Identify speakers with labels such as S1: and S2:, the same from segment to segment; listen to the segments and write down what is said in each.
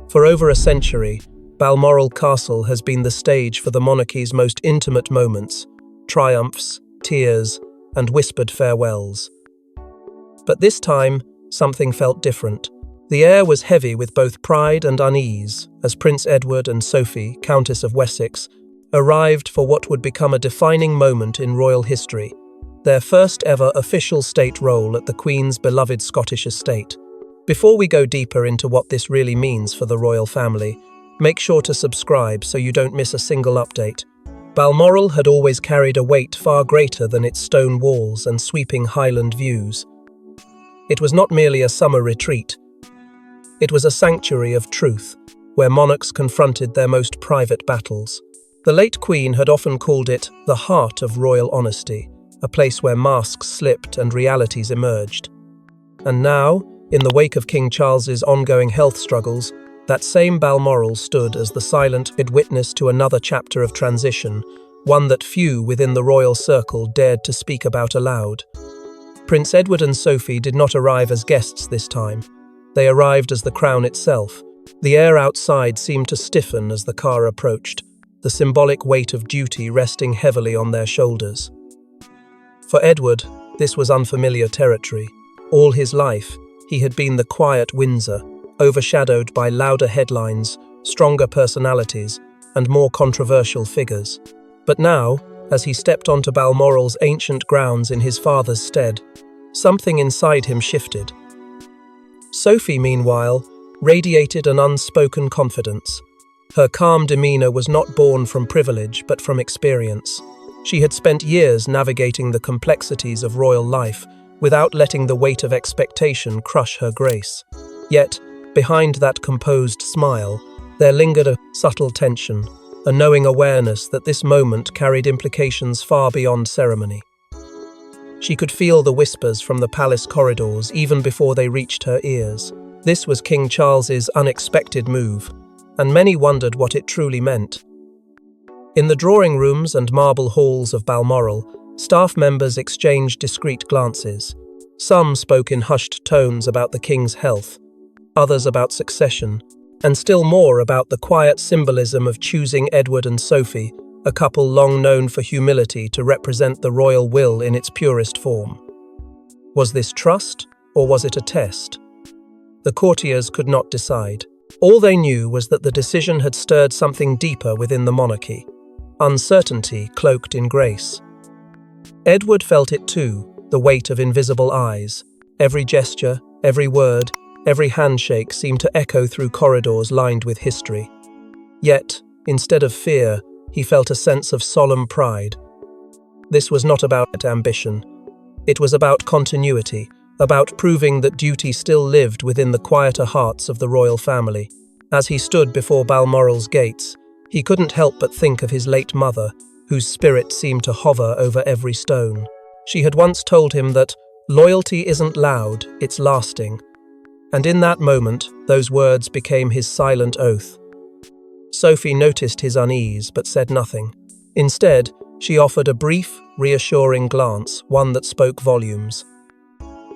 S1: For over a century, Balmoral Castle has been the stage for the monarchy's most intimate moments, triumphs, tears, and whispered farewells. But this time, something felt different. The air was heavy with both pride and unease as Prince Edward and Sophie, Countess of Wessex, arrived for what would become a defining moment in royal history, their first ever official state role at the Queen's beloved Scottish estate. Before we go deeper into what this really means for the royal family, make sure to subscribe so you don't miss a single update. Balmoral had always carried a weight far greater than its stone walls and sweeping Highland views. It was not merely a summer retreat. It was a sanctuary of truth, where monarchs confronted their most private battles. The late Queen had often called it the heart of royal honesty, a place where masks slipped and realities emerged. And now, in the wake of King Charles's ongoing health struggles, that same Balmoral stood as the silent witness to another chapter of transition, one that few within the royal circle dared to speak about aloud. Prince Edward and Sophie did not arrive as guests this time. They arrived as the crown itself. The air outside seemed to stiffen as the car approached, the symbolic weight of duty resting heavily on their shoulders. For Edward, this was unfamiliar territory. All his life, he had been the quiet Windsor, overshadowed by louder headlines, stronger personalities, and more controversial figures. But now, as he stepped onto Balmoral's ancient grounds in his father's stead, something inside him shifted. Sophie, meanwhile, radiated an unspoken confidence. Her calm demeanor was not born from privilege but from experience. She had spent years navigating the complexities of royal life without letting the weight of expectation crush her grace. Yet, behind that composed smile, there lingered a subtle tension, a knowing awareness that this moment carried implications far beyond ceremony. She could feel the whispers from the palace corridors even before they reached her ears. This was King Charles's unexpected move, and many wondered what it truly meant. In the drawing rooms and marble halls of Balmoral, staff members exchanged discreet glances. Some spoke in hushed tones about the king's health, others about succession, and still more about the quiet symbolism of choosing Edward and Sophie, a couple long known for humility to represent the royal will in its purest form. Was this trust, or was it a test? The courtiers could not decide. All they knew was that the decision had stirred something deeper within the monarchy, uncertainty cloaked in grace. Edward felt it too, the weight of invisible eyes. Every gesture, every word, every handshake seemed to echo through corridors lined with history. Yet, instead of fear, he felt a sense of solemn pride. This was not about ambition. It was about continuity, about proving that duty still lived within the quieter hearts of the royal family. As he stood before Balmoral's gates, he couldn't help but think of his late mother, whose spirit seemed to hover over every stone. She had once told him that loyalty isn't loud, it's lasting. And in that moment, those words became his silent oath. Sophie noticed his unease but said nothing. Instead, she offered a brief, reassuring glance, one that spoke volumes.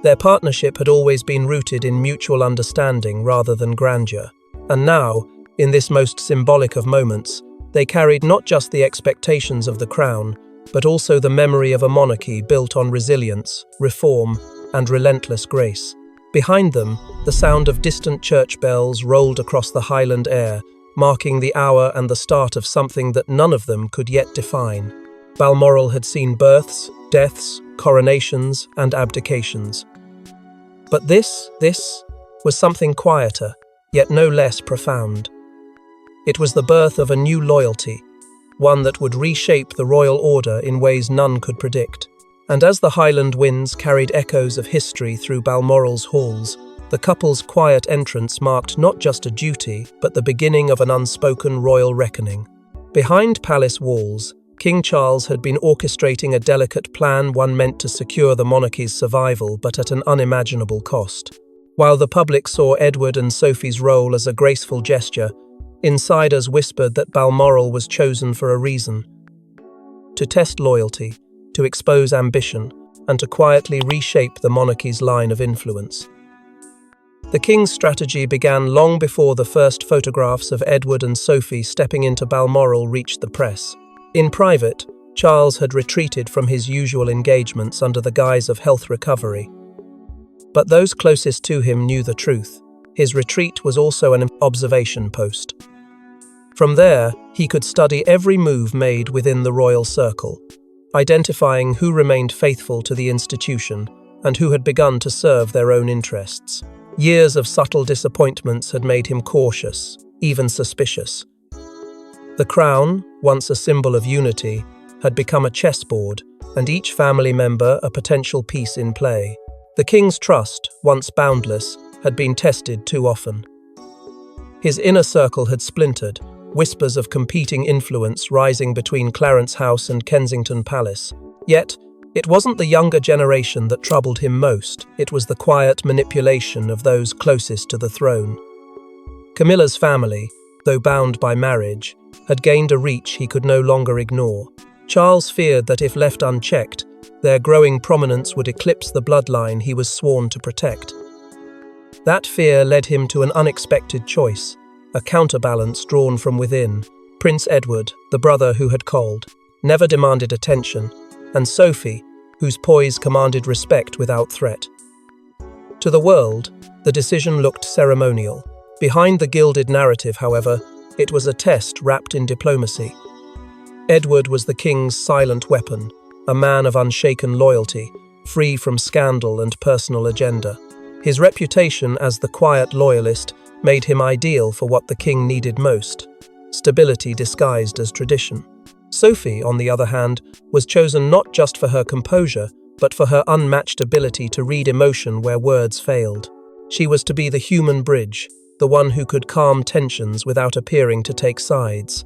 S1: Their partnership had always been rooted in mutual understanding rather than grandeur. And now, in this most symbolic of moments, they carried not just the expectations of the crown, but also the memory of a monarchy built on resilience, reform, and relentless grace. Behind them, the sound of distant church bells rolled across the Highland air, marking the hour and the start of something that none of them could yet define. Balmoral had seen births, deaths, coronations, and abdications. But this was something quieter, yet no less profound. It was the birth of a new loyalty, one that would reshape the royal order in ways none could predict. And as the Highland winds carried echoes of history through Balmoral's halls, the couple's quiet entrance marked not just a duty, but the beginning of an unspoken royal reckoning. Behind palace walls, King Charles had been orchestrating a delicate plan, one meant to secure the monarchy's survival, but at an unimaginable cost. While the public saw Edward and Sophie's role as a graceful gesture, insiders whispered that Balmoral was chosen for a reason: to test loyalty, to expose ambition, and to quietly reshape the monarchy's line of influence. The king's strategy began long before the first photographs of Edward and Sophie stepping into Balmoral reached the press. In private, Charles had retreated from his usual engagements under the guise of health recovery. But those closest to him knew the truth. His retreat was also an observation post. From there, he could study every move made within the royal circle, identifying who remained faithful to the institution and who had begun to serve their own interests. Years of subtle disappointments had made him cautious, even suspicious. The crown, once a symbol of unity, had become a chessboard, and each family member a potential piece in play. The king's trust, once boundless, had been tested too often. His inner circle had splintered, whispers of competing influence rising between Clarence House and Kensington Palace. Yet, it wasn't the younger generation that troubled him most, it was the quiet manipulation of those closest to the throne. Camilla's family, though bound by marriage, had gained a reach he could no longer ignore. Charles feared that if left unchecked, their growing prominence would eclipse the bloodline he was sworn to protect. That fear led him to an unexpected choice, a counterbalance drawn from within. Prince Edward, the brother who had called, never demanded attention, and Sophie, whose poise commanded respect without threat. To the world, the decision looked ceremonial. Behind the gilded narrative, however, it was a test wrapped in diplomacy. Edward was the king's silent weapon, a man of unshaken loyalty, free from scandal and personal agenda. His reputation as the quiet loyalist made him ideal for what the king needed most: stability disguised as tradition. Sophie, on the other hand, was chosen not just for her composure, but for her unmatched ability to read emotion where words failed. She was to be the human bridge, the one who could calm tensions without appearing to take sides.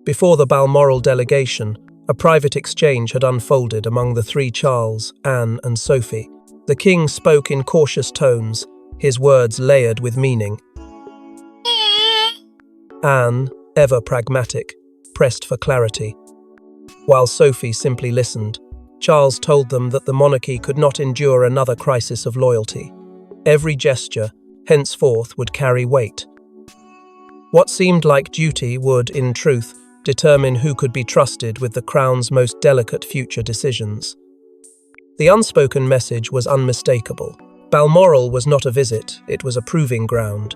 S1: Before the Balmoral delegation, a private exchange had unfolded among the three: Charles, Anne, and Sophie. The king spoke in cautious tones, his words layered with meaning. Anne, ever pragmatic, pressed for clarity. While Sophie simply listened, Charles told them that the monarchy could not endure another crisis of loyalty. Every gesture, henceforth, would carry weight. What seemed like duty would, in truth, determine who could be trusted with the crown's most delicate future decisions. The unspoken message was unmistakable. Balmoral was not a visit, it was a proving ground.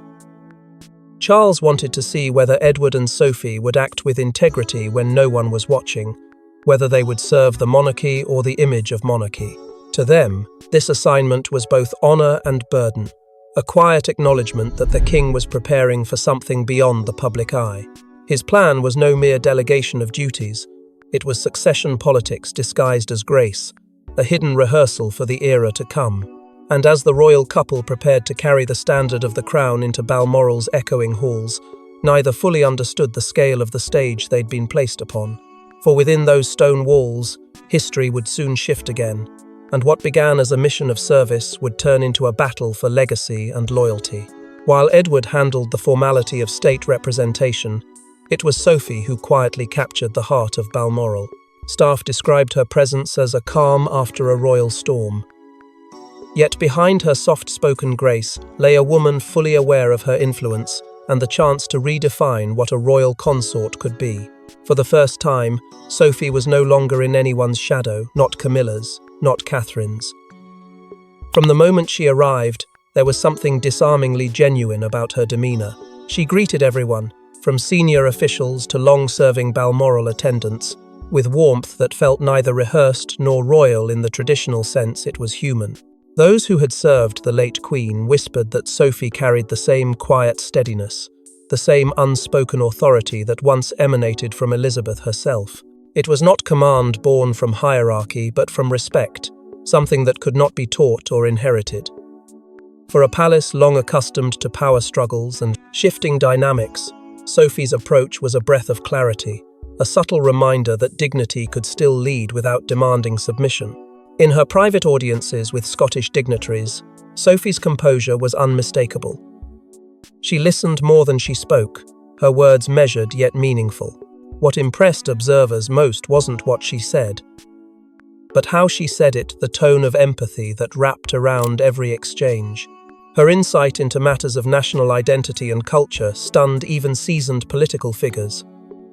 S1: Charles wanted to see whether Edward and Sophie would act with integrity when no one was watching, whether they would serve the monarchy or the image of monarchy. To them, this assignment was both honor and burden, a quiet acknowledgement that the king was preparing for something beyond the public eye. His plan was no mere delegation of duties, it was succession politics disguised as grace, a hidden rehearsal for the era to come. And as the royal couple prepared to carry the standard of the crown into Balmoral's echoing halls, neither fully understood the scale of the stage they'd been placed upon. For within those stone walls, history would soon shift again, and what began as a mission of service would turn into a battle for legacy and loyalty. While Edward handled the formality of state representation, it was Sophie who quietly captured the heart of Balmoral. Staff described her presence as a calm after a royal storm. Yet behind her soft-spoken grace lay a woman fully aware of her influence and the chance to redefine what a royal consort could be. For the first time, Sophie was no longer in anyone's shadow, not Camilla's, not Catherine's. From the moment she arrived, there was something disarmingly genuine about her demeanor. She greeted everyone, from senior officials to long-serving Balmoral attendants, with warmth that felt neither rehearsed nor royal in the traditional sense. It was human. Those who had served the late Queen whispered that Sophie carried the same quiet steadiness, the same unspoken authority that once emanated from Elizabeth herself. It was not command born from hierarchy, but from respect, something that could not be taught or inherited. For a palace long accustomed to power struggles and shifting dynamics, Sophie's approach was a breath of clarity, a subtle reminder that dignity could still lead without demanding submission. In her private audiences with Scottish dignitaries, Sophie's composure was unmistakable. She listened more than she spoke, her words measured yet meaningful. What impressed observers most wasn't what she said, but how she said it, the tone of empathy that wrapped around every exchange. Her insight into matters of national identity and culture stunned even seasoned political figures.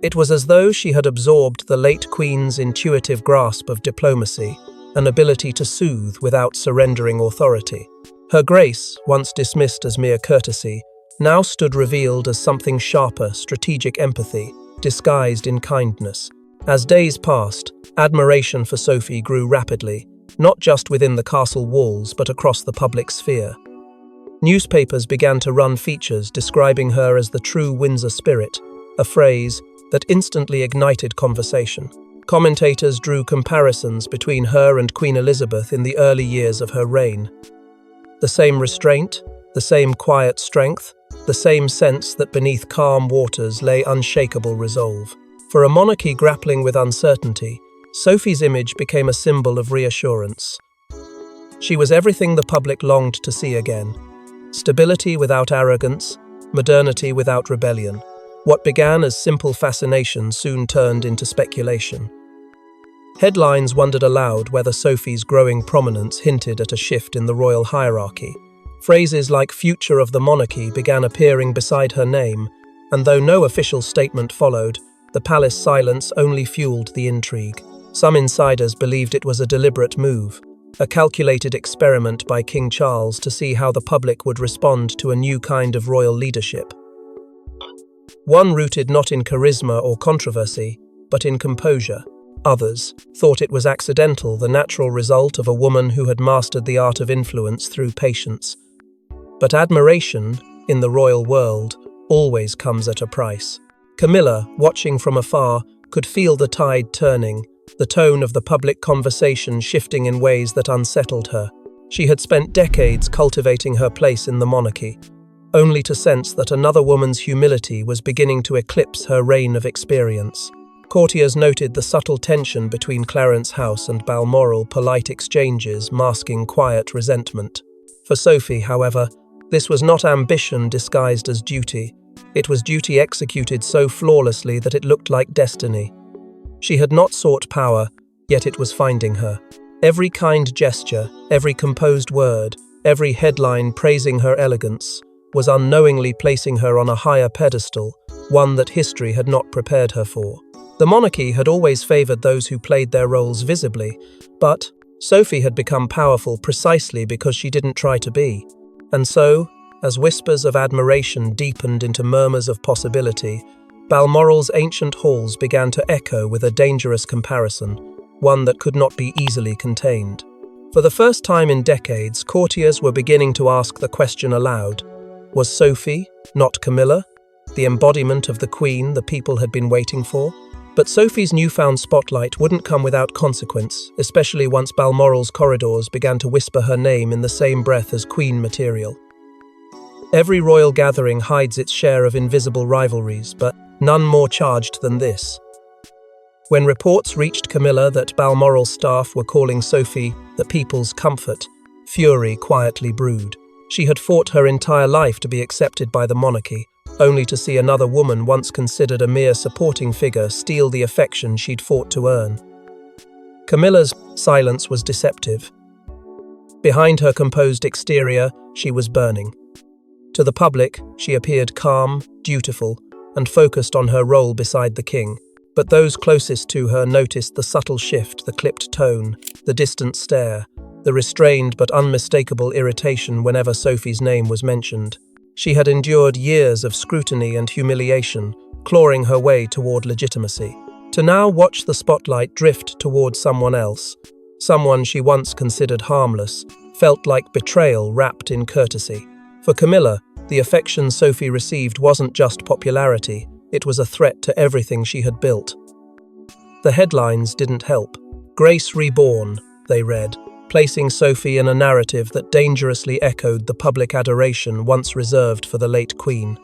S1: It was as though she had absorbed the late Queen's intuitive grasp of diplomacy, an ability to soothe without surrendering authority. Her grace, once dismissed as mere courtesy, now stood revealed as something sharper, strategic empathy, disguised in kindness. As days passed, admiration for Sophie grew rapidly, not just within the castle walls but across the public sphere. Newspapers began to run features describing her as the true Windsor spirit, a phrase that instantly ignited conversation. Commentators drew comparisons between her and Queen Elizabeth in the early years of her reign. The same restraint, the same quiet strength, the same sense that beneath calm waters lay unshakable resolve. For a monarchy grappling with uncertainty, Sophie's image became a symbol of reassurance. She was everything the public longed to see again: stability without arrogance, modernity without rebellion. What began as simple fascination soon turned into speculation. Headlines wondered aloud whether Sophie's growing prominence hinted at a shift in the royal hierarchy. Phrases like "future of the monarchy" began appearing beside her name, and though no official statement followed, the palace silence only fueled the intrigue. Some insiders believed it was a deliberate move, a calculated experiment by King Charles to see how the public would respond to a new kind of royal leadership. One rooted not in charisma or controversy, but in composure. Others thought it was accidental, the natural result of a woman who had mastered the art of influence through patience. But admiration, in the royal world, always comes at a price. Camila, watching from afar, could feel the tide turning, the tone of the public conversation shifting in ways that unsettled her. She had spent decades cultivating her place in the monarchy, only to sense that another woman's humility was beginning to eclipse her reign of experience. Courtiers noted the subtle tension between Clarence House and Balmoral, polite exchanges masking quiet resentment. For Sophie, however, this was not ambition disguised as duty. It was duty executed so flawlessly that it looked like destiny. She had not sought power, yet it was finding her. Every kind gesture, every composed word, every headline praising her elegance, was unknowingly placing her on a higher pedestal, one that history had not prepared her for. The monarchy had always favoured those who played their roles visibly, but Sophie had become powerful precisely because she didn't try to be. And so, as whispers of admiration deepened into murmurs of possibility, Balmoral's ancient halls began to echo with a dangerous comparison, one that could not be easily contained. For the first time in decades, courtiers were beginning to ask the question aloud: was Sophie, not Camilla, the embodiment of the Queen the people had been waiting for? But Sophie's newfound spotlight wouldn't come without consequence, especially once Balmoral's corridors began to whisper her name in the same breath as Queen material. Every royal gathering hides its share of invisible rivalries, but none more charged than this. When reports reached Camilla that Balmoral staff were calling Sophie the people's comfort, fury quietly brewed. She had fought her entire life to be accepted by the monarchy, only to see another woman once considered a mere supporting figure steal the affection she'd fought to earn. Camilla's silence was deceptive. Behind her composed exterior, she was burning. To the public, she appeared calm, dutiful, and focused on her role beside the king. But those closest to her noticed the subtle shift, the clipped tone, the distant stare, the restrained but unmistakable irritation whenever Sophie's name was mentioned. She had endured years of scrutiny and humiliation, clawing her way toward legitimacy. To now watch the spotlight drift toward someone else, someone she once considered harmless, felt like betrayal wrapped in courtesy. For Camilla, the affection Sophie received wasn't just popularity, it was a threat to everything she had built. The headlines didn't help. "Grace Reborn," they read, placing Sophie in a narrative that dangerously echoed the public adoration once reserved for the late Queen.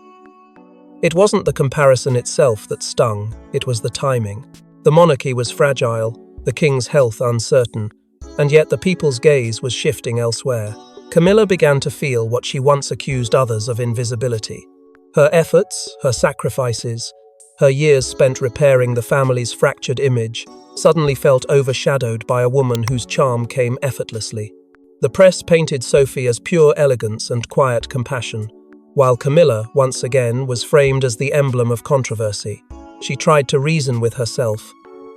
S1: It wasn't the comparison itself that stung, it was the timing. The monarchy was fragile, the king's health uncertain, and yet the people's gaze was shifting elsewhere. Camilla began to feel what she once accused others of: invisibility. Her efforts, her sacrifices, her years spent repairing the family's fractured image suddenly felt overshadowed by a woman whose charm came effortlessly. The press painted Sophie as pure elegance and quiet compassion, while Camila, once again, was framed as the emblem of controversy. She tried to reason with herself,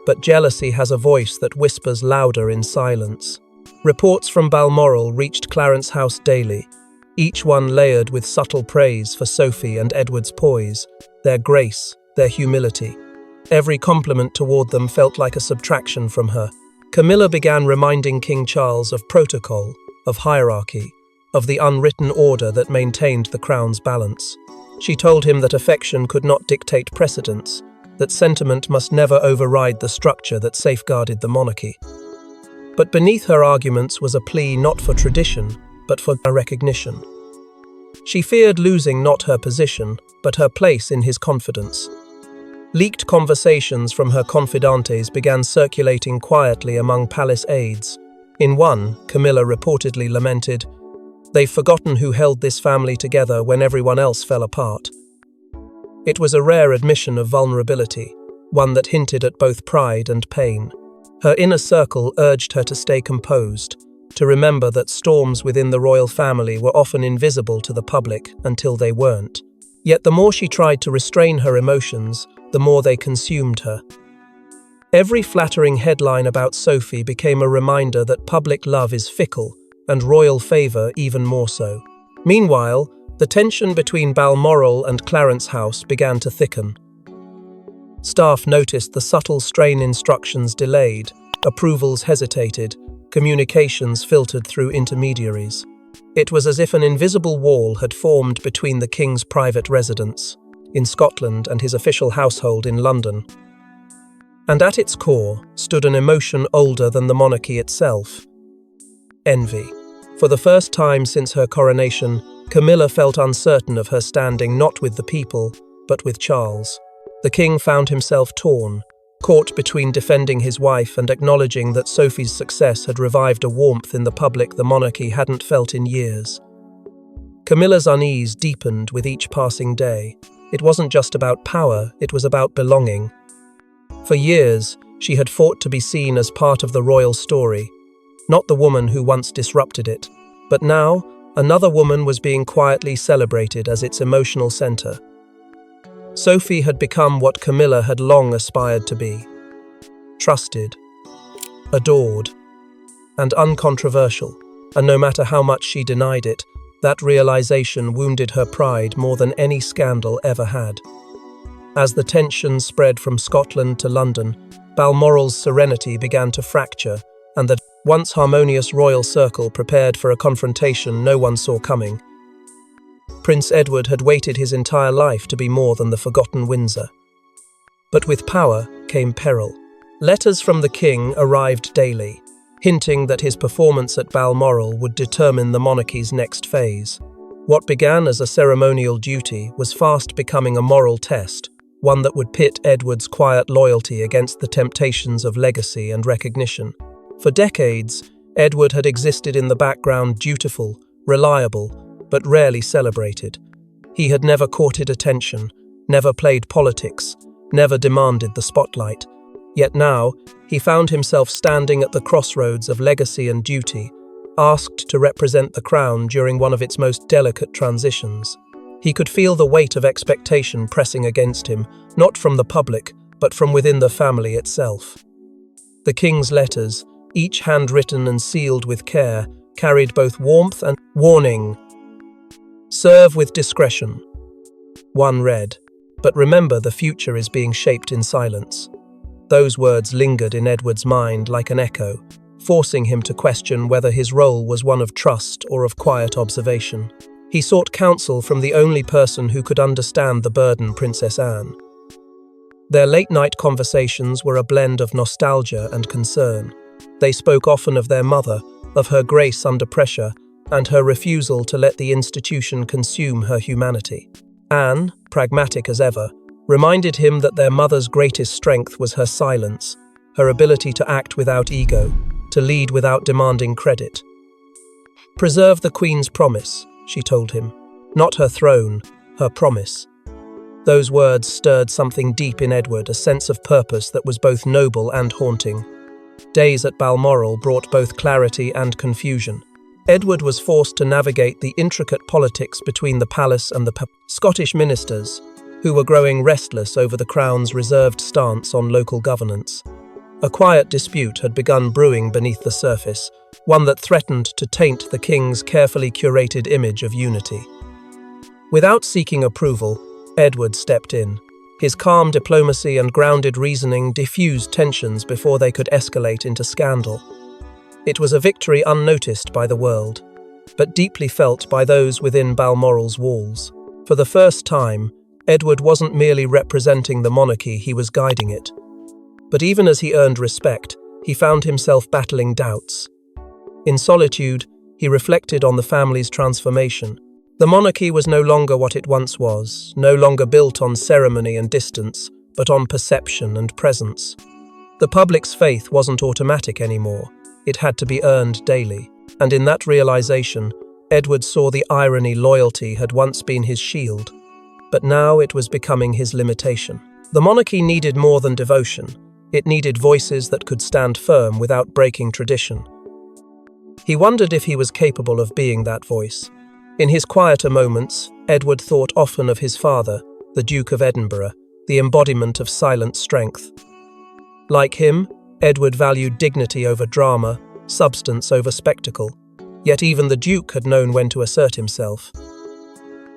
S1: but jealousy has a voice that whispers louder in silence. Reports from Balmoral reached Clarence House daily, each one layered with subtle praise for Sophie and Edward's poise, their grace, their humility. Every compliment toward them felt like a subtraction from her. Camilla began reminding King Charles of protocol, of hierarchy, of the unwritten order that maintained the crown's balance. She told him that affection could not dictate precedence, that sentiment must never override the structure that safeguarded the monarchy. But beneath her arguments was a plea not for tradition, but for recognition. She feared losing not her position, but her place in his confidence. Leaked conversations from her confidantes began circulating quietly among palace aides. In one, Camilla reportedly lamented, "They've forgotten who held this family together when everyone else fell apart." It was a rare admission of vulnerability, one that hinted at both pride and pain. Her inner circle urged her to stay composed, to remember that storms within the royal family were often invisible to the public until they weren't. Yet the more she tried to restrain her emotions, the more they consumed her. Every flattering headline about Sophie became a reminder that public love is fickle, and royal favour even more so. Meanwhile, the tension between Balmoral and Clarence House began to thicken. Staff noticed the subtle strain, instructions delayed, approvals hesitated, communications filtered through intermediaries. It was as if an invisible wall had formed between the king's private residence in Scotland and his official household in London. And at its core stood an emotion older than the monarchy itself: envy. For the first time since her coronation, Camilla felt uncertain of her standing not with the people, but with Charles. The king found himself torn, caught between defending his wife and acknowledging that Sophie's success had revived a warmth in the public the monarchy hadn't felt in years. Camilla's unease deepened with each passing day. It wasn't just about power, it was about belonging. For years, she had fought to be seen as part of the royal story, not the woman who once disrupted it. But now, another woman was being quietly celebrated as its emotional center. Sophie had become what Camilla had long aspired to be: trusted, adored, and uncontroversial. And no matter how much she denied it, that realization wounded her pride more than any scandal ever had. As the tension spread from Scotland to London, Balmoral's serenity began to fracture, and the once harmonious royal circle prepared for a confrontation no one saw coming. Prince Edward had waited his entire life to be more than the forgotten Windsor. But with power came peril. Letters from the king arrived daily, hinting that his performance at Balmoral would determine the monarchy's next phase. What began as a ceremonial duty was fast becoming a moral test, one that would pit Edward's quiet loyalty against the temptations of legacy and recognition. For decades, Edward had existed in the background, dutiful, reliable, but rarely celebrated. He had never courted attention, never played politics, never demanded the spotlight. Yet now, he found himself standing at the crossroads of legacy and duty, asked to represent the crown during one of its most delicate transitions. He could feel the weight of expectation pressing against him, not from the public, but from within the family itself. The king's letters, each handwritten and sealed with care, carried both warmth and warning. Serve with discretion. One read, "But remember, the future is being shaped in silence." Those words lingered in Edward's mind like an echo, forcing him to question whether his role was one of trust or of quiet observation. He sought counsel from the only person who could understand the burden, Princess Anne. Their late-night conversations were a blend of nostalgia and concern. They spoke often of their mother, of her grace under pressure, and her refusal to let the institution consume her humanity. Anne, pragmatic as ever, reminded him that their mother's greatest strength was her silence, her ability to act without ego, to lead without demanding credit. "Preserve the Queen's promise," she told him. "Not her throne, her promise." Those words stirred something deep in Edward, a sense of purpose that was both noble and haunting. Days at Balmoral brought both clarity and confusion. Edward was forced to navigate the intricate politics between the palace and the Scottish ministers, who were growing restless over the Crown's reserved stance on local governance. A quiet dispute had begun brewing beneath the surface, one that threatened to taint the king's carefully curated image of unity. Without seeking approval, Edward stepped in. His calm diplomacy and grounded reasoning diffused tensions before they could escalate into scandal. It was a victory unnoticed by the world, but deeply felt by those within Balmoral's walls. For the first time, Edward wasn't merely representing the monarchy, he was guiding it. But even as he earned respect, he found himself battling doubts. In solitude, he reflected on the family's transformation. The monarchy was no longer what it once was, no longer built on ceremony and distance, but on perception and presence. The public's faith wasn't automatic anymore. It had to be earned daily. And in that realization, Edward saw the irony loyalty had once been his shield, but now it was becoming his limitation. The monarchy needed more than devotion. It needed voices that could stand firm without breaking tradition. He wondered if he was capable of being that voice. In his quieter moments, Edward thought often of his father, the Duke of Edinburgh, the embodiment of silent strength. Like him, Edward valued dignity over drama, substance over spectacle. Yet even the Duke had known when to assert himself.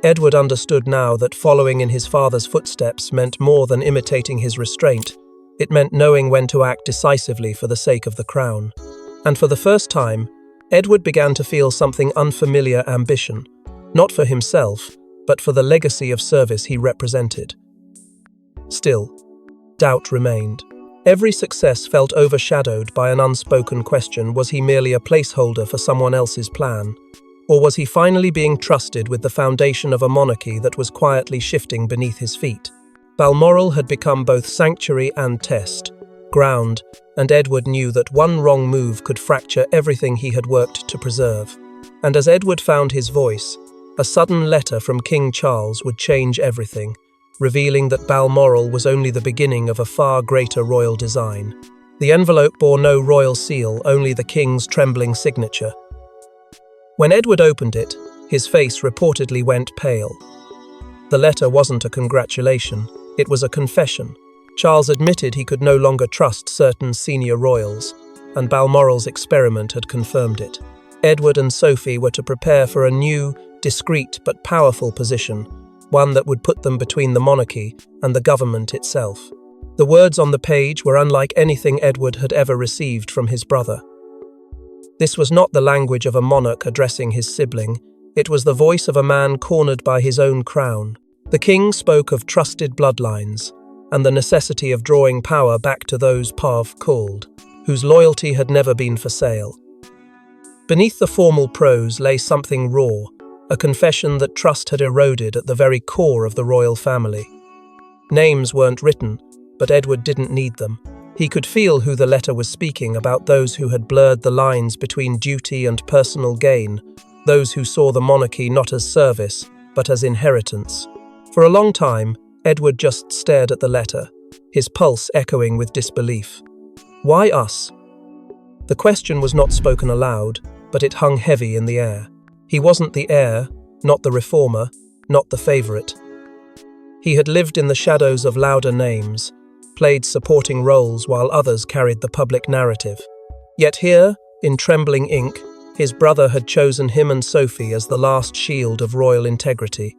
S1: Edward understood now that following in his father's footsteps meant more than imitating his restraint. It meant knowing when to act decisively for the sake of the crown. And for the first time, Edward began to feel something unfamiliar: ambition, not for himself, but for the legacy of service he represented. Still, doubt remained. Every success felt overshadowed by an unspoken question: was he merely a placeholder for someone else's plan? Or was he finally being trusted with the foundation of a monarchy that was quietly shifting beneath his feet? Balmoral had become both sanctuary and test, ground, and Edward knew that one wrong move could fracture everything he had worked to preserve. And as Edward found his voice, a sudden letter from King Charles would change everything, revealing that Balmoral was only the beginning of a far greater royal design. The envelope bore no royal seal, only the king's trembling signature. When Edward opened it, his face reportedly went pale. The letter wasn't a congratulation, it was a confession. Charles admitted he could no longer trust certain senior royals, and Balmoral's experiment had confirmed it. Edward and Sophie were to prepare for a new, discreet but powerful position, one that would put them between the monarchy and the government itself. The words on the page were unlike anything Edward had ever received from his brother. This was not the language of a monarch addressing his sibling, it was the voice of a man cornered by his own crown. The king spoke of trusted bloodlines, and the necessity of drawing power back to those Pav called, whose loyalty had never been for sale. Beneath the formal prose lay something raw, a confession that trust had eroded at the very core of the royal family. Names weren't written, but Edward didn't need them. He could feel who the letter was speaking about: those who had blurred the lines between duty and personal gain, those who saw the monarchy not as service, but as inheritance. For a long time, Edward just stared at the letter, his pulse echoing with disbelief. Why us? The question was not spoken aloud, but it hung heavy in the air. He wasn't the heir, not the reformer, not the favourite. He had lived in the shadows of louder names, played supporting roles while others carried the public narrative. Yet here, in trembling ink, his brother had chosen him and Sophie as the last shield of royal integrity.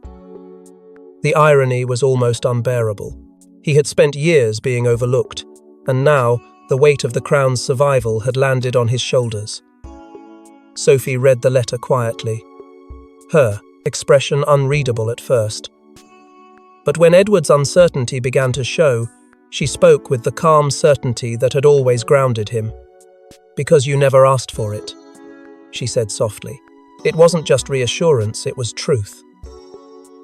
S1: The irony was almost unbearable. He had spent years being overlooked, and now the weight of the crown's survival had landed on his shoulders. Sophie read the letter quietly, her expression unreadable at first. But when Edward's uncertainty began to show, she spoke with the calm certainty that had always grounded him. "Because you never asked for it," she said softly. It wasn't just reassurance, it was truth.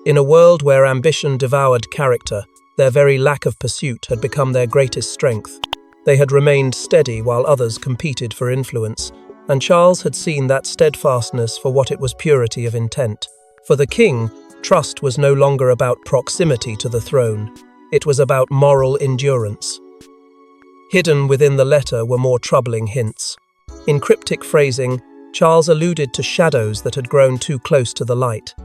S1: In a world where ambition devoured character, their very lack of pursuit had become their greatest strength. They had remained steady while others competed for influence, and Charles had seen that steadfastness for what it was: purity of intent. For the king, trust was no longer about proximity to the throne, it was about moral endurance. Hidden within the letter were more troubling hints. In cryptic phrasing, Charles alluded to shadows that had grown too close to the light.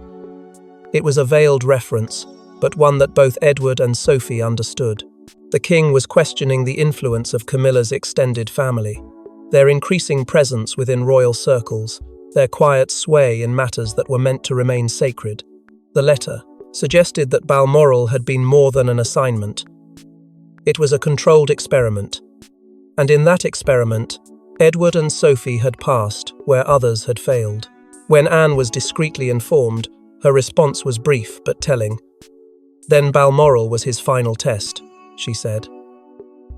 S1: It was a veiled reference, but one that both Edward and Sophie understood. The king was questioning the influence of Camilla's extended family, their increasing presence within royal circles, their quiet sway in matters that were meant to remain sacred. The letter suggested that Balmoral had been more than an assignment. It was a controlled experiment, and in that experiment, Edward and Sophie had passed where others had failed. When Anne was discreetly informed, her response was brief but telling. "Then Balmoral was his final test," she said.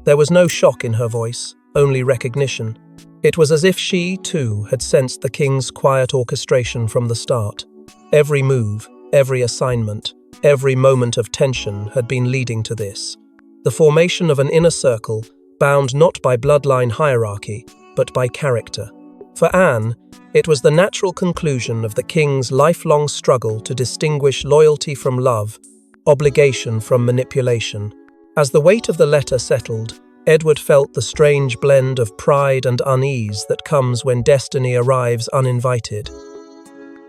S1: There was no shock in her voice, only recognition. It was as if she, too, had sensed the king's quiet orchestration from the start. Every move, every assignment, every moment of tension had been leading to this. The formation of an inner circle, bound not by bloodline hierarchy, but by character. For Anne, it was the natural conclusion of the king's lifelong struggle to distinguish loyalty from love, obligation from manipulation. As the weight of the letter settled, Edward felt the strange blend of pride and unease that comes when destiny arrives uninvited.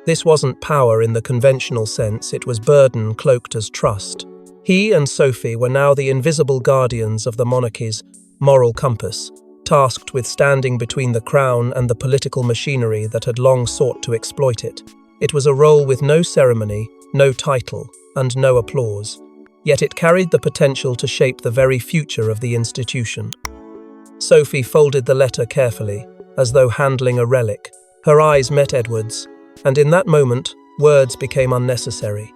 S1: This wasn't power in the conventional sense, it was burden cloaked as trust. He and Sophie were now the invisible guardians of the monarchy's moral compass, tasked with standing between the crown and the political machinery that had long sought to exploit it. It was a role with no ceremony, no title, and no applause, yet it carried the potential to shape the very future of the institution. Sophie folded the letter carefully, as though handling a relic. Her eyes met Edward's, and in that moment, words became unnecessary.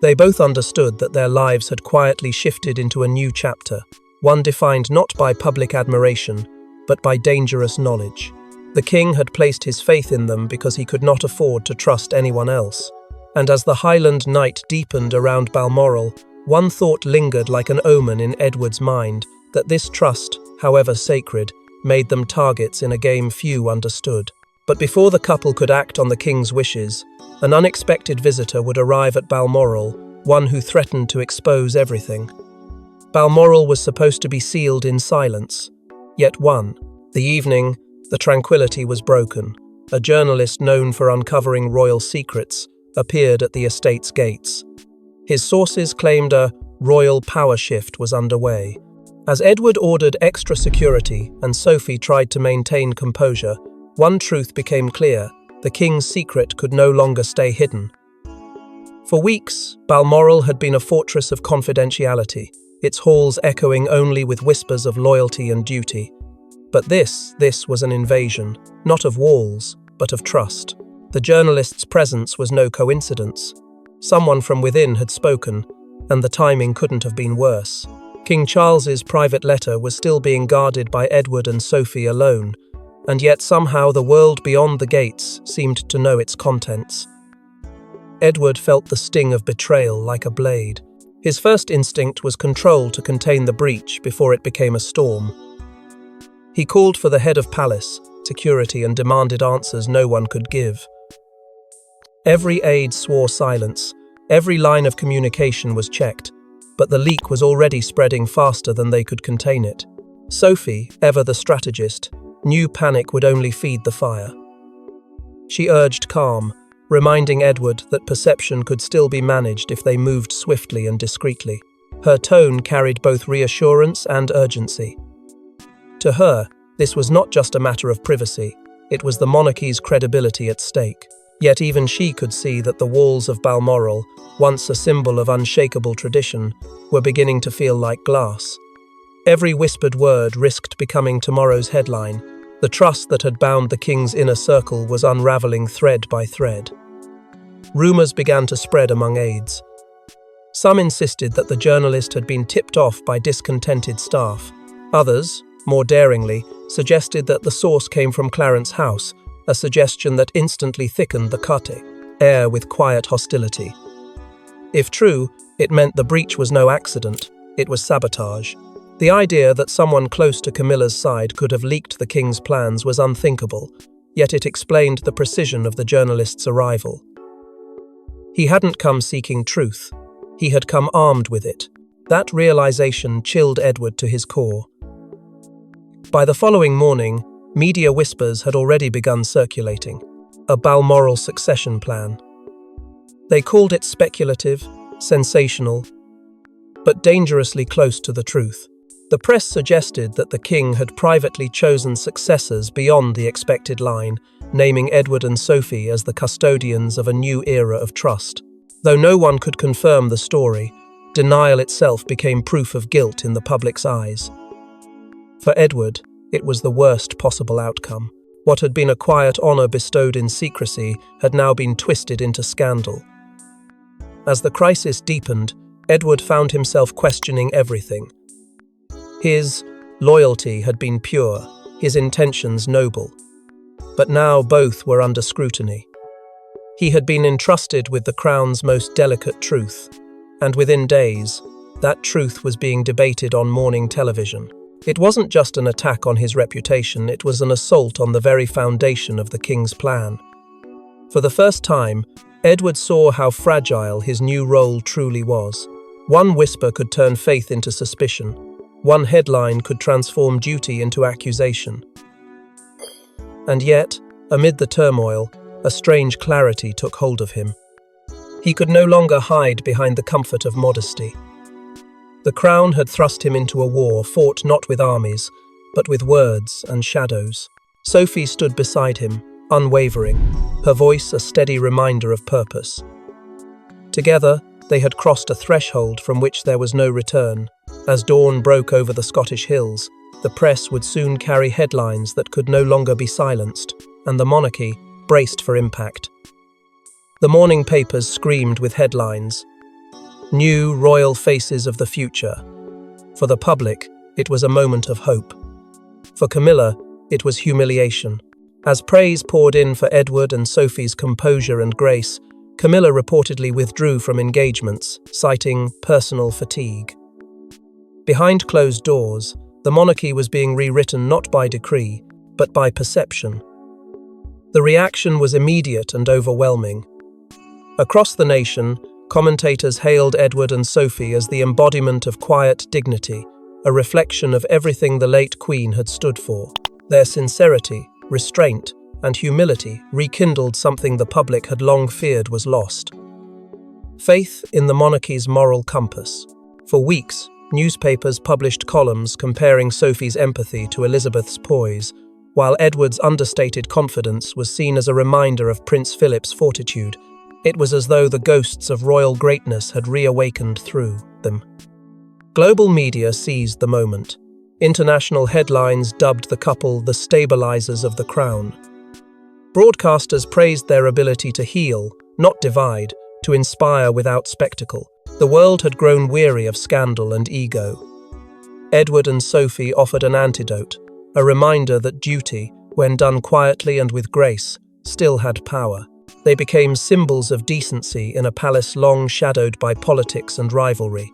S1: They both understood that their lives had quietly shifted into a new chapter, one defined not by public admiration, but by dangerous knowledge. The king had placed his faith in them because he could not afford to trust anyone else. And as the Highland night deepened around Balmoral, one thought lingered like an omen in Edward's mind, that this trust, however sacred, made them targets in a game few understood. But before the couple could act on the king's wishes, an unexpected visitor would arrive at Balmoral, one who threatened to expose everything. Balmoral was supposed to be sealed in silence, yet the evening, the tranquility was broken. A journalist known for uncovering royal secrets appeared at the estate's gates. His sources claimed a royal power shift was underway. As Edward ordered extra security and Sophie tried to maintain composure, one truth became clear: the king's secret could no longer stay hidden. For weeks, Balmoral had been a fortress of confidentiality, its halls echoing only with whispers of loyalty and duty. But this was an invasion, not of walls, but of trust. The journalist's presence was no coincidence. Someone from within had spoken, and the timing couldn't have been worse. King Charles's private letter was still being guarded by Edward and Sophie alone, and yet somehow the world beyond the gates seemed to know its contents. Edward felt the sting of betrayal like a blade. His first instinct was control to contain the breach before it became a storm. He called for the head of palace, security, and demanded answers no one could give. Every aide swore silence, every line of communication was checked, but the leak was already spreading faster than they could contain it. Sophie, ever the strategist, knew panic would only feed the fire. She urged calm, reminding Edward that perception could still be managed if they moved swiftly and discreetly. Her tone carried both reassurance and urgency. To her, this was not just a matter of privacy, it was the monarchy's credibility at stake. Yet even she could see that the walls of Balmoral, once a symbol of unshakable tradition, were beginning to feel like glass. Every whispered word risked becoming tomorrow's headline. The trust that had bound the king's inner circle was unraveling thread by thread. Rumours began to spread among aides. Some insisted that the journalist had been tipped off by discontented staff. Others, more daringly, suggested that the source came from Clarence House, a suggestion that instantly thickened the air with quiet hostility. If true, it meant the breach was no accident, it was sabotage. The idea that someone close to Camilla's side could have leaked the king's plans was unthinkable, yet it explained the precision of the journalist's arrival. He hadn't come seeking truth, he had come armed with it. That realization chilled Edward to his core. By the following morning, media whispers had already begun circulating. A Balmoral succession plan. They called it speculative, sensational, but dangerously close to the truth. The press suggested that the king had privately chosen successors beyond the expected line, naming Edward and Sophie as the custodians of a new era of trust. Though no one could confirm the story, denial itself became proof of guilt in the public's eyes. For Edward, it was the worst possible outcome. What had been a quiet honor bestowed in secrecy had now been twisted into scandal. As the crisis deepened, Edward found himself questioning everything. His loyalty had been pure, his intentions noble. But now both were under scrutiny. He had been entrusted with the crown's most delicate truth, and within days, that truth was being debated on morning television. It wasn't just an attack on his reputation, it was an assault on the very foundation of the king's plan. For the first time, Edward saw how fragile his new role truly was. One whisper could turn faith into suspicion. One headline could transform duty into accusation. And yet, amid the turmoil, a strange clarity took hold of him. He could no longer hide behind the comfort of modesty. The crown had thrust him into a war fought not with armies, but with words and shadows. Sophie stood beside him, unwavering, her voice a steady reminder of purpose. Together, they had crossed a threshold from which there was no return. As dawn broke over the Scottish hills, the press would soon carry headlines that could no longer be silenced, and the monarchy braced for impact. The morning papers screamed with headlines: "New royal faces of the future." For the public, it was a moment of hope. For Camila, it was humiliation. As praise poured in for Edward and Sophie's composure and grace, Camila reportedly withdrew from engagements, citing personal fatigue. Behind closed doors, the monarchy was being rewritten not by decree, but by perception. The reaction was immediate and overwhelming. Across the nation, commentators hailed Edward and Sophie as the embodiment of quiet dignity, a reflection of everything the late Queen had stood for. Their sincerity, restraint, and humility rekindled something the public had long feared was lost: faith in the monarchy's moral compass. For weeks, newspapers published columns comparing Sophie's empathy to Elizabeth's poise, while Edward's understated confidence was seen as a reminder of Prince Philip's fortitude. It was as though the ghosts of royal greatness had reawakened through them. Global media seized the moment. International headlines dubbed the couple the stabilizers of the crown. Broadcasters praised their ability to heal, not divide, to inspire without spectacle. The world had grown weary of scandal and ego. Edward and Sophie offered an antidote, a reminder that duty, when done quietly and with grace, still had power. They became symbols of decency in a palace long shadowed by politics and rivalry.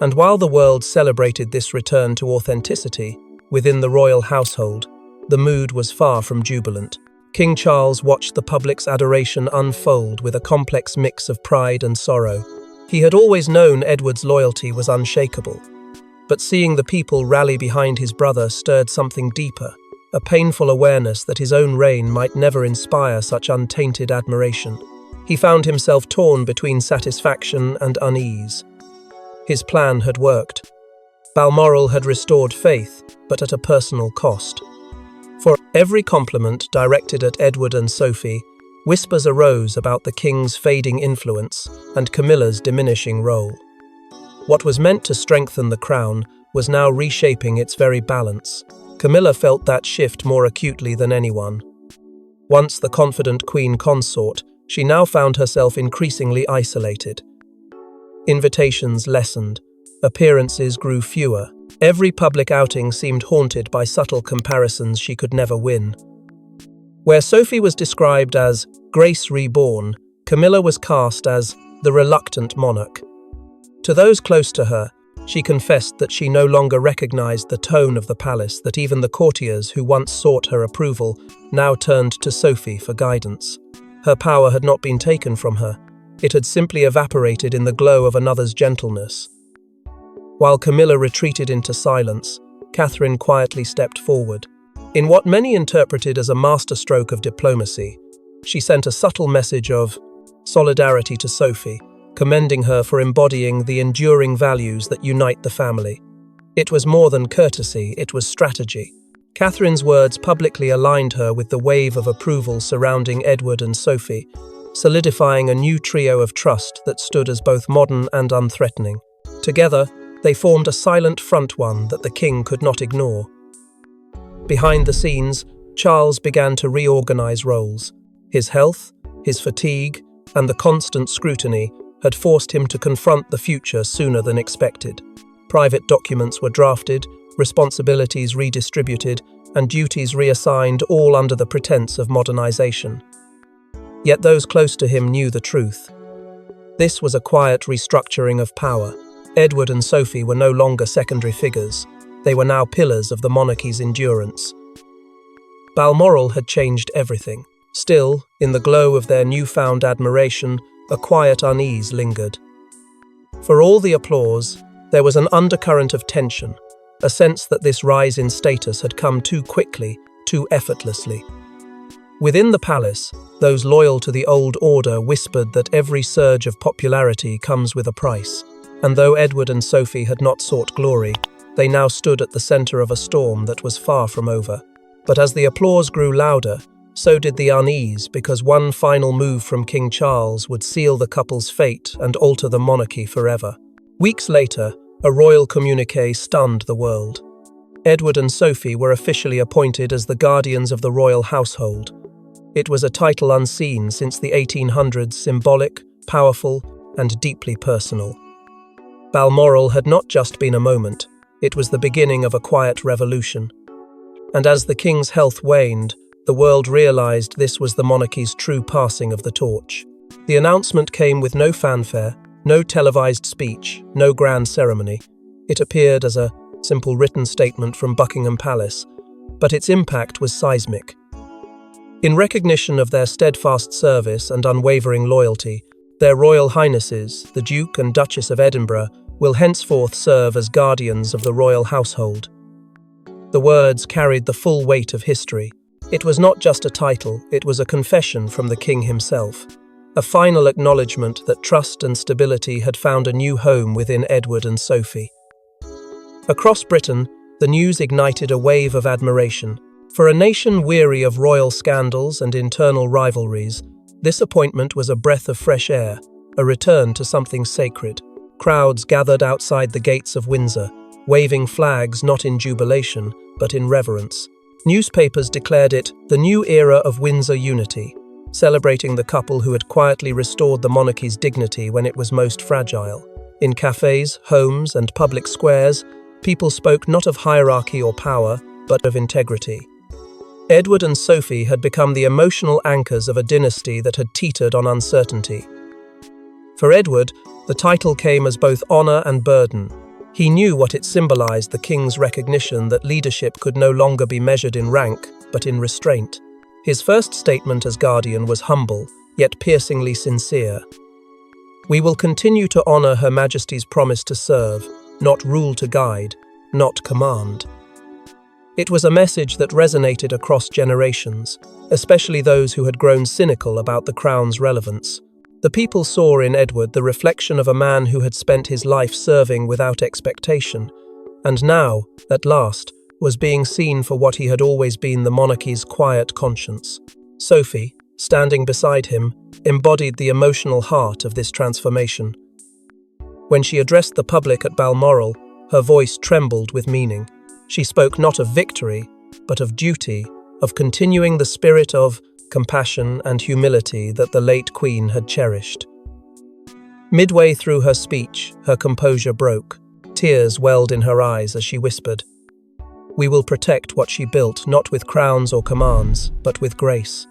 S1: And while the world celebrated this return to authenticity within the royal household, the mood was far from jubilant. King Charles watched the public's adoration unfold with a complex mix of pride and sorrow. He had always known Edward's loyalty was unshakable, but seeing the people rally behind his brother stirred something deeper, a painful awareness that his own reign might never inspire such untainted admiration. He found himself torn between satisfaction and unease. His plan had worked. Balmoral had restored faith, but at a personal cost. For every compliment directed at Edward and Sophie, whispers arose about the king's fading influence and Camilla's diminishing role. What was meant to strengthen the crown was now reshaping its very balance. Camila felt that shift more acutely than anyone. Once the confident queen consort, she now found herself increasingly isolated. Invitations lessened, appearances grew fewer. Every public outing seemed haunted by subtle comparisons she could never win. Where Sophie was described as Grace Reborn, Camila was cast as the reluctant monarch. To those close to her, she confessed that she no longer recognized the tone of the palace, that even the courtiers who once sought her approval now turned to Sophie for guidance. Her power had not been taken from her. It had simply evaporated in the glow of another's gentleness. While Camila retreated into silence, Catherine quietly stepped forward. In what many interpreted as a masterstroke of diplomacy, she sent a subtle message of solidarity to Sophie, commending her for embodying the enduring values that unite the family. It was more than courtesy, it was strategy. Catherine's words publicly aligned her with the wave of approval surrounding Edward and Sophie, solidifying a new trio of trust that stood as both modern and unthreatening. Together, they formed a silent front one that the king could not ignore. Behind the scenes, Charles began to reorganize roles. His health, his fatigue, and the constant scrutiny had forced him to confront the future sooner than expected. Private documents were drafted, responsibilities redistributed, and duties reassigned, all under the pretense of modernization. Yet those close to him knew the truth. This was a quiet restructuring of power. Edward and Sophie were no longer secondary figures. They were now pillars of the monarchy's endurance. Balmoral had changed everything. Still, in the glow of their newfound admiration, a quiet unease lingered. For all the applause, there was an undercurrent of tension, a sense that this rise in status had come too quickly, too effortlessly. Within the palace, those loyal to the old order whispered that every surge of popularity comes with a price, and though Edward and Sophie had not sought glory, they now stood at the centre of a storm that was far from over. But as the applause grew louder, so did the unease, because one final move from King Charles would seal the couple's fate and alter the monarchy forever. Weeks later, a royal communiqué stunned the world. Edward and Sophie were officially appointed as the guardians of the royal household. It was a title unseen since the 1800s, symbolic, powerful, and deeply personal. Balmoral had not just been a moment, it was the beginning of a quiet revolution. And as the king's health waned, the world realized this was the monarchy's true passing of the torch. The announcement came with no fanfare, no televised speech, no grand ceremony. It appeared as a simple written statement from Buckingham Palace, but its impact was seismic. In recognition of their steadfast service and unwavering loyalty, their Royal Highnesses, the Duke and Duchess of Edinburgh, will henceforth serve as guardians of the royal household. The words carried the full weight of history. It was not just a title, it was a confession from the king himself. A final acknowledgement that trust and stability had found a new home within Edward and Sophie. Across Britain, the news ignited a wave of admiration. For a nation weary of royal scandals and internal rivalries, this appointment was a breath of fresh air, a return to something sacred. Crowds gathered outside the gates of Windsor, waving flags not in jubilation, but in reverence. Newspapers declared it the new era of Windsor unity, celebrating the couple who had quietly restored the monarchy's dignity when it was most fragile. In cafes, homes, and public squares, people spoke not of hierarchy or power, but of integrity. Edward and Sophie had become the emotional anchors of a dynasty that had teetered on uncertainty. For Edward, the title came as both honour and burden. He knew what it symbolised, the king's recognition that leadership could no longer be measured in rank, but in restraint. His first statement as guardian was humble, yet piercingly sincere. "We will continue to honour Her Majesty's promise to serve, not rule to guide, not command." It was a message that resonated across generations, especially those who had grown cynical about the crown's relevance. The people saw in Edward the reflection of a man who had spent his life serving without expectation, and now, at last, was being seen for what he had always been, the monarchy's quiet conscience. Sophie, standing beside him, embodied the emotional heart of this transformation. When she addressed the public at Balmoral, her voice trembled with meaning. She spoke not of victory, but of duty, of continuing the spirit of compassion and humility that the late Queen had cherished. Midway through her speech, her composure broke. Tears welled in her eyes as she whispered, "We will protect what she built, not with crowns or commands, but with grace."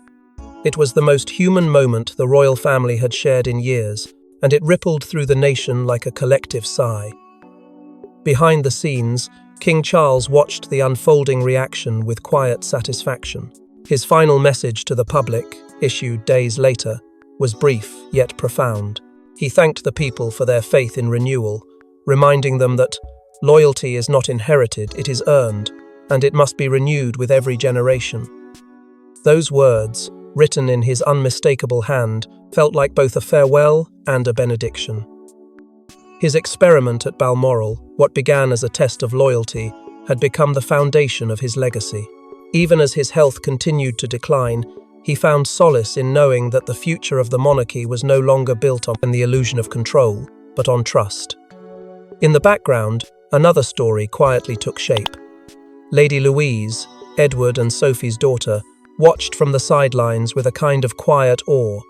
S1: It was the most human moment the royal family had shared in years, and it rippled through the nation like a collective sigh. Behind the scenes, King Charles watched the unfolding reaction with quiet satisfaction. His final message to the public, issued days later, was brief yet profound. He thanked the people for their faith in renewal, reminding them that loyalty is not inherited, it is earned, and it must be renewed with every generation. Those words, written in his unmistakable hand, felt like both a farewell and a benediction. His experiment at Balmoral, what began as a test of loyalty, had become the foundation of his legacy. Even as his health continued to decline, he found solace in knowing that the future of the monarchy was no longer built on the illusion of control, but on trust. In the background, another story quietly took shape. Lady Louise, Edward and Sophie's daughter, watched from the sidelines with a kind of quiet awe.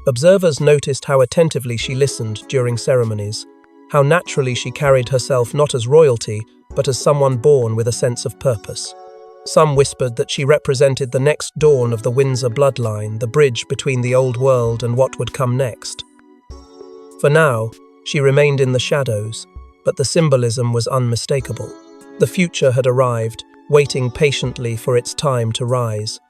S1: Observers noticed how attentively she listened during ceremonies, how naturally she carried herself not as royalty, but as someone born with a sense of purpose. Some whispered that she represented the next dawn of the Windsor bloodline, the bridge between the old world and what would come next. For now, she remained in the shadows, but the symbolism was unmistakable. The future had arrived, waiting patiently for its time to rise.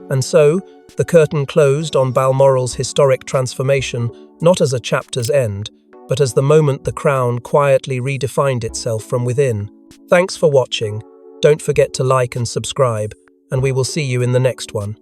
S1: And so, the curtain closed on Balmoral's historic transformation, not as a chapter's end, but as the moment the crown quietly redefined itself from within. Thanks for watching. Don't forget to like and subscribe, and we will see you in the next one.